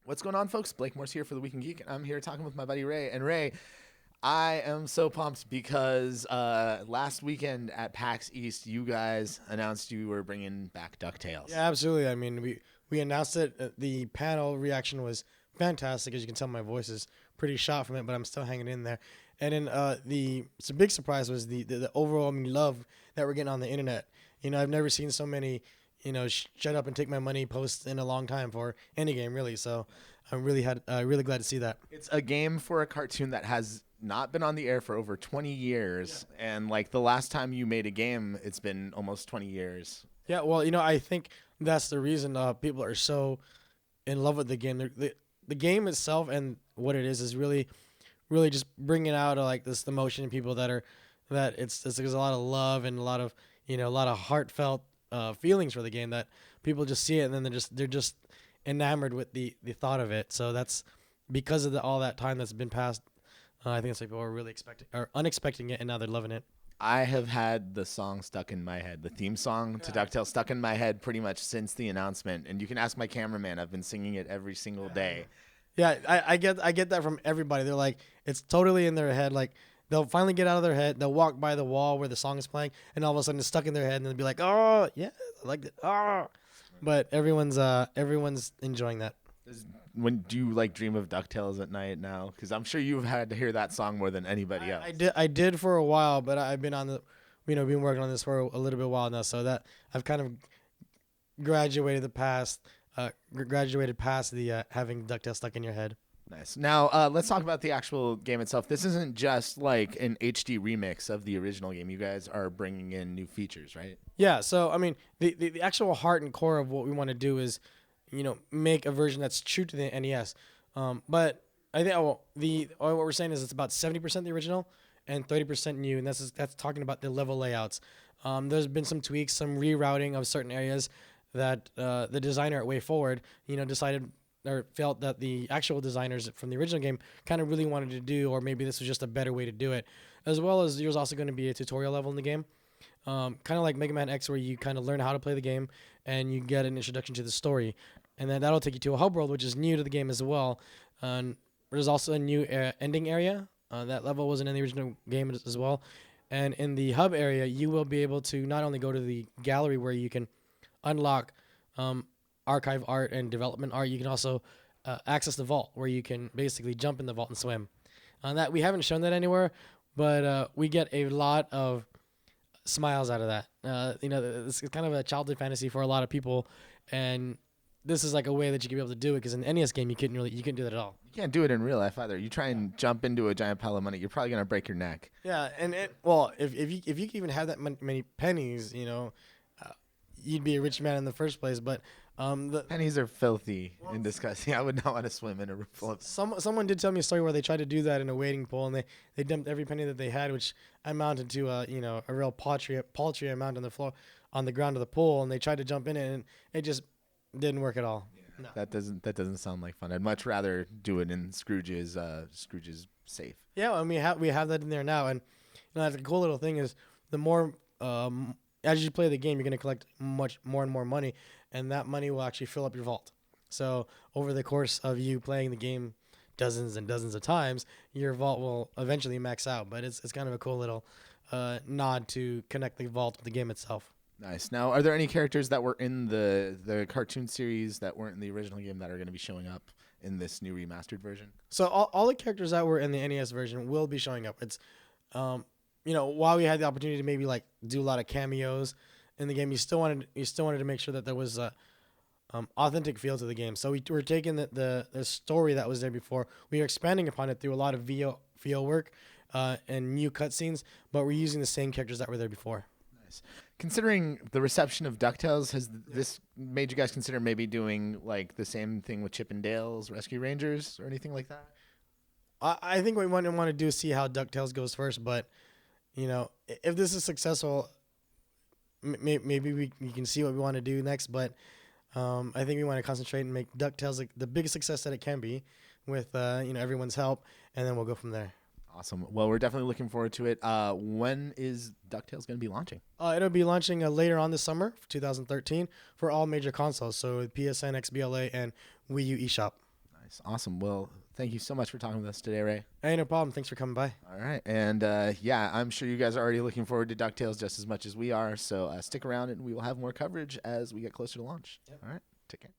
What's going on, folks? Blake Morse here for the Weekend Geek. I'm here talking with my buddy Ray. And Ray, I am so pumped because last weekend at PAX East, you guys announced you were bringing back DuckTales. Yeah, absolutely. I mean, we announced it. The panel reaction was fantastic. As you can tell, my voice is pretty shot from it, but I'm still hanging in there. And then the big surprise was the overall love that we're getting on the internet. You know, I've never seen so many, shut up and take my money posts in a long time for any game, really. So I'm really glad to see that. It's a game for a cartoon that has not been on the air for over 20 years. Yeah. And like the last time you made a game, it's been almost 20 years. Yeah, well, I think that's the reason people are so in love with the game. The game itself and what it is really just bringing out like this emotion in people that there's a lot of love and a lot of heartfelt feelings for the game that people just see it and then they're just enamored with the thought of it. So that's because of all that time that's been passed. I think it's like people are really unexpecting it and now they're loving it. I have had the song stuck in my head, the theme song to DuckTales stuck in my head pretty much since the announcement. And you can ask my cameraman. I've been singing it every single day. Yeah, I get that from everybody. They're like, it's totally in their head. Like, they'll finally get out of their head. They'll walk by the wall where the song is playing, and all of a sudden it's stuck in their head, and they'll be like, oh, yeah, I like it. Oh. But everyone's enjoying that. When do you like dream of DuckTales at night now? Because I'm sure you've had to hear that song more than anybody else. I did for a while, but I've been been working on this for a little bit while now, so that I've kind of graduated past the having DuckTales stuck in your head. Nice. Now let's talk about the actual game itself. This isn't just like an HD remix of the original game. You guys are bringing in new features, right? Yeah. So I mean, the actual heart and core of what we want to do is, make a version that's true to the NES. But I think what we're saying is it's about 70% the original and 30% new, and that's talking about the level layouts. There's been some tweaks, some rerouting of certain areas that the designer at Way Forward, decided or felt that the actual designers from the original game kind of really wanted to do, or maybe this was just a better way to do it. As well as there's also going to be a tutorial level in the game, kind of like Mega Man X, where you kind of learn how to play the game and you get an introduction to the story, and then that'll take you to a hub world, which is new to the game as well. There's also a new ending area. That level wasn't in the original game as well. And in the hub area, you will be able to not only go to the gallery where you can unlock archive art and development art, you can also access the vault where you can basically jump in the vault and swim. That we haven't shown that anywhere, but we get a lot of smiles out of that. It's kind of a childhood fantasy for a lot of people, and this is like a way that you can be able to do it, because in the NES game you couldn't do that at all. You can't do it in real life either. You try and jump into a giant pile of money, you're probably gonna break your neck. Yeah, and if you can even have that many pennies, you'd be a rich man in the first place. But the pennies are filthy and disgusting. I would not want to swim in a room full of. Someone did tell me a story where they tried to do that in a wading pool, and they dumped every penny that they had, which amounted to a real paltry amount on the floor, on the ground of the pool, and they tried to jump in it, and it just didn't work at all. Yeah, no. That doesn't sound like fun. I'd much rather do it in Scrooge's safe. Yeah, and we have that in there now, and that's a cool little thing is the more as you play the game, you're going to collect much more and more money, and that money will actually fill up your vault. So over the course of you playing the game dozens and dozens of times, your vault will eventually max out. But it's kind of a cool little nod to connect the vault with the game itself. Nice. Now, are there any characters that were in the cartoon series that weren't in the original game that are going to be showing up in this new remastered version? So all the characters that were in the NES version will be showing up. It's while we had the opportunity to maybe like do a lot of cameos in the game, you still wanted to make sure that there was a authentic feel to the game. So we're taking the story that was there before, we are expanding upon it through a lot of VO work and new cutscenes, but we're using the same characters that were there before. Nice. Considering the reception of DuckTales, has this made you guys consider maybe doing like the same thing with Chip and Dale's Rescue Rangers or anything like that? I think what we want to do is see how DuckTales goes first, but if this is successful, maybe we can see what we want to do next. But I think we want to concentrate and make DuckTales like the biggest success that it can be, with everyone's help, and then we'll go from there. Awesome. Well, we're definitely looking forward to it. When is DuckTales going to be launching? It'll be launching later on this summer, 2013, for all major consoles. So PSN, XBLA, and Wii U eShop. Nice. Awesome. Well, thank you so much for talking with us today, Ray. Hey, no problem. Thanks for coming by. All right. And yeah, I'm sure you guys are already looking forward to DuckTales just as much as we are. So stick around and we will have more coverage as we get closer to launch. Yep. All right. Take care.